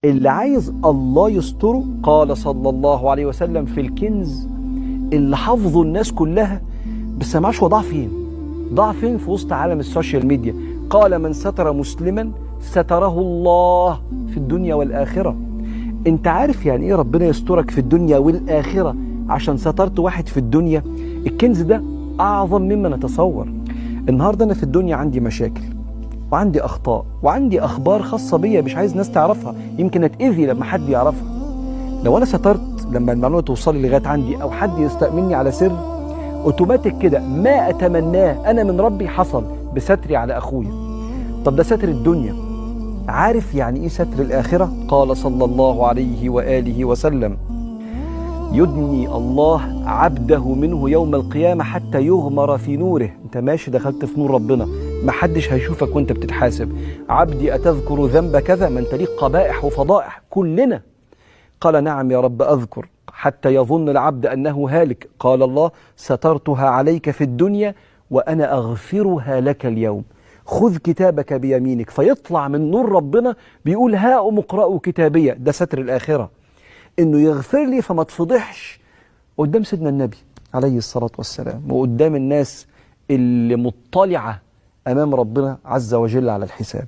اللي عايز الله يستره قال صلى الله عليه وسلم في الكنز اللي حافظه الناس كلها، بس ما عرفش هو ضاع فين. ضاع فين في وسط عالم السوشيال ميديا؟ قال من ستر مسلما ستره الله في الدنيا والآخرة. انت عارف يعني ايه ربنا يسترك في الدنيا والآخرة عشان سترت واحد في الدنيا؟ الكنز ده أعظم مما نتصور. النهاردة أنا في الدنيا عندي مشاكل وعندي أخطاء وعندي أخبار خاصة بيا مش عايز ناس تعرفها، يمكن أتأذي لما حد يعرفها. لو أنا سترت لما المعلومة توصل لي لغاية عندي أو حد يستأمني على سر، أوتوماتيك كده ما أتمناه أنا من ربي حصل بستري على أخويا. طب ده ستر الدنيا. عارف يعني إيه ستر الآخرة؟ قال صلى الله عليه وآله وسلم: يدني الله عبده منه يوم القيامة حتى يغمر في نوره. انت ماشي دخلت في نور ربنا، ما حدش هيشوفك وانت بتتحاسب. عبدي أتذكر ذنب كذا؟ ما انت ليك قبائح وفضائح كلنا. قال نعم يا رب أذكر. حتى يظن العبد أنه هالك. قال الله: سترتها عليك في الدنيا وأنا أغفرها لك اليوم. خذ كتابك بيمينك. فيطلع من نور ربنا بيقول: هاؤم اقرأوا كتابية. ده ستر الآخرة، إنه يغفر لي فما تفضحش قدام سيدنا النبي عليه الصلاة والسلام وقدام الناس اللي مطلعة أمام ربنا عز وجل على الحساب.